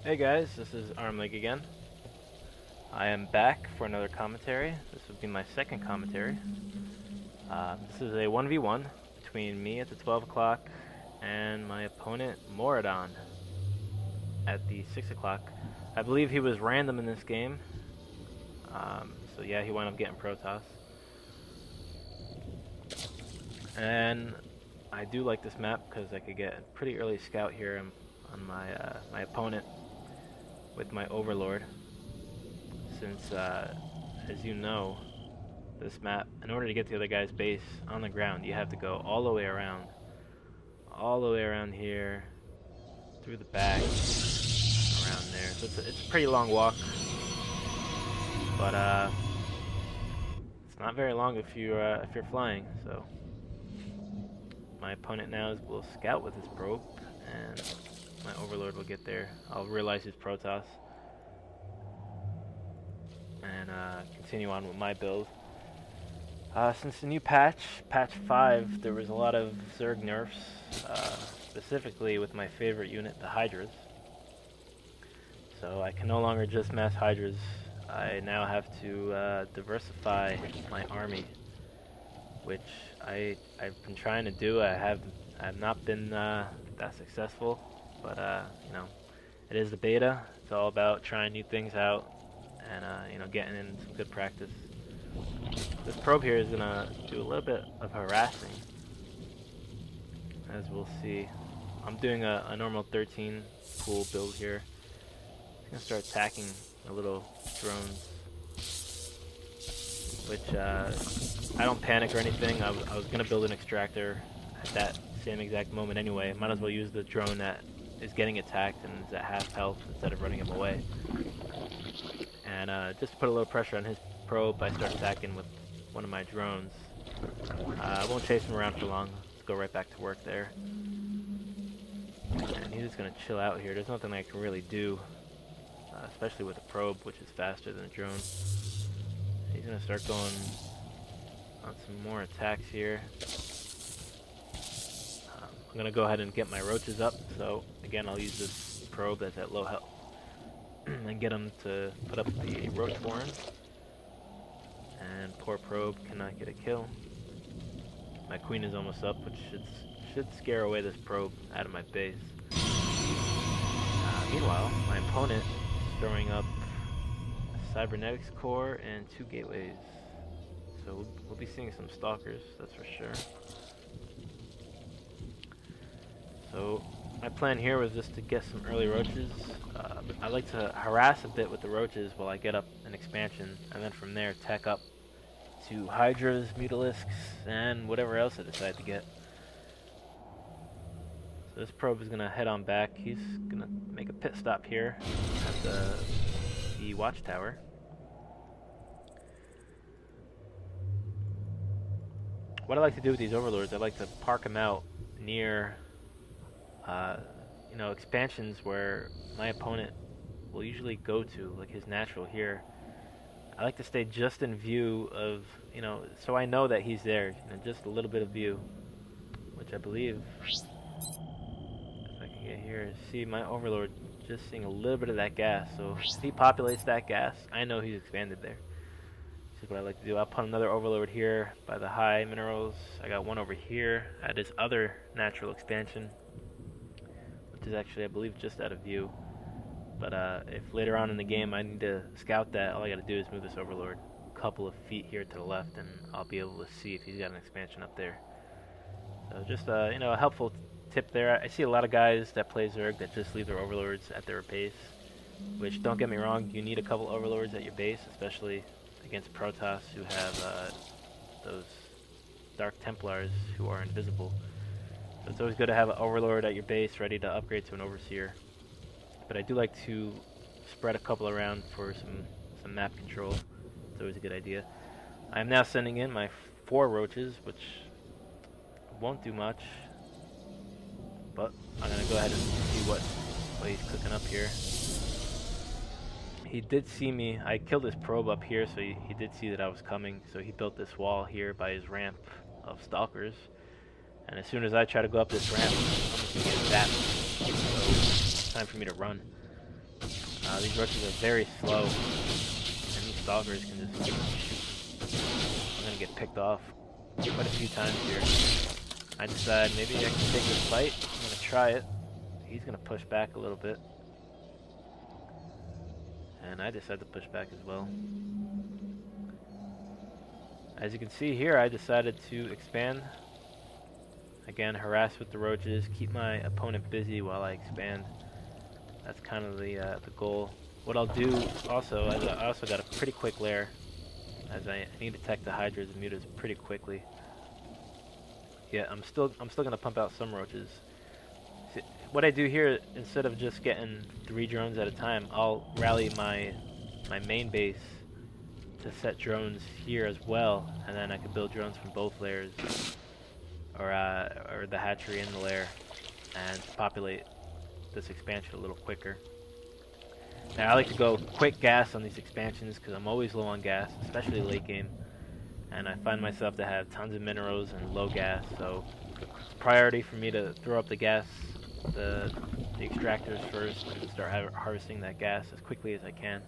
Hey guys, this is Armleg again. I am back for another commentary. This would be my second commentary. This is a 1v1 between me at the 12 o'clock and my opponent Moradon at the 6 o'clock. I believe he was random in this game. So yeah, he wound up getting Protoss. And I do like this map because I could get a pretty early scout here on my opponent with my Overlord. Since, as you know, this map, in order to get to the other guy's base on the ground, you have to go all the way around here, through the back, around there. So it's a pretty long walk, but it's not very long if you're flying. So my opponent now will scout with his probe, and my Overlord will get there. I'll realize his Protoss and continue on with my build. Since the new patch 5, there was a lot of Zerg nerfs, specifically with my favorite unit, the Hydras. So I can no longer just mass Hydras. I now have to diversify my army, which I've been trying to do. I've not been that successful, but you know, it is the beta. It's all about trying new things out and you know, getting in some good practice. This probe here is gonna do a little bit of harassing, as we'll see. I'm doing a normal 13 pool build here. I'm gonna start attacking the little drones, which I don't panic or anything. I was gonna build an extractor at that same exact moment anyway. Might as well use the drone that is getting attacked and is at half health instead of running him away. And just to put a little pressure on his probe, I start attacking with one of my drones. I won't chase him around for long. Let's go right back to work there. And he's just gonna chill out here. There's nothing I can really do, especially with a probe, which is faster than a drone. He's gonna start going on some more attacks here. I'm gonna go ahead and get my roaches up. So again, I'll use this probe that's at low health and get him to put up the roach warren. And poor probe cannot get a kill. My queen is almost up, which should scare away this probe out of my base. Meanwhile, my opponent is throwing up a cybernetics core and 2 gateways. So we'll be seeing some stalkers, that's for sure. So my plan here was just to get some early roaches. I like to harass a bit with the roaches while I get up an expansion, and then from there tech up to Hydras, Mutalisks, and whatever else I decide to get. So this probe is going to head on back. He's going to make a pit stop here at the watchtower. What I like to do with these overlords, I like to park them out near you know, expansions where my opponent will usually go to, like his natural here. I like to stay just in view of, you know, so I know that he's there, you know, just a little bit of view, which I believe, if I can get here, see my Overlord just seeing a little bit of that gas. So if he populates that gas, I know he's expanded there. This is what I like to do. I'll put another Overlord here by the high minerals. I got one over here at his other natural expansion, which is actually, I believe, just out of view. But if later on in the game I need to scout that, all I gotta do is move this Overlord a couple of feet here to the left, and I'll be able to see if he's got an expansion up there. So just you know, a helpful tip there. I see a lot of guys that play Zerg that just leave their Overlords at their base, which, don't get me wrong, you need a couple Overlords at your base, especially against Protoss who have those Dark Templars who are invisible. So it's always good to have an Overlord at your base ready to upgrade to an Overseer. But I do like to spread a couple around for some map control. It's always a good idea. I am now sending in my 4 roaches, which won't do much, but I'm gonna go ahead and see what he's cooking up here. He did see me. I killed his probe up here, so he did see that I was coming. So he built this wall here by his ramp of stalkers. And as soon as I try to go up this ramp, I'm just gonna get zapped. So it's time for me to run. These roaches are very slow, and these stalkers can just shoot. I'm gonna get picked off quite a few times here. I decide maybe I can take this fight. I'm gonna try it. He's gonna push back a little bit. And I decide to push back as well. As you can see here, I decided to expand. Again, harass with the roaches, keep my opponent busy while I expand. That's kind of the goal. What I'll do also, I also got a pretty quick lair, as I need to attack the hydras and mutas pretty quickly. Yeah, I'm still gonna pump out some roaches. See, what I do here, instead of just getting 3 drones at a time, I'll rally my main base to set drones here as well, and then I can build drones from both layers, or the hatchery and the lair, and populate this expansion a little quicker. Now I like to go quick gas on these expansions because I'm always low on gas, especially late game, and I find myself to have tons of minerals and low gas, so it's a priority for me to throw up the gas, the extractors first, and start harvesting that gas as quickly as I can.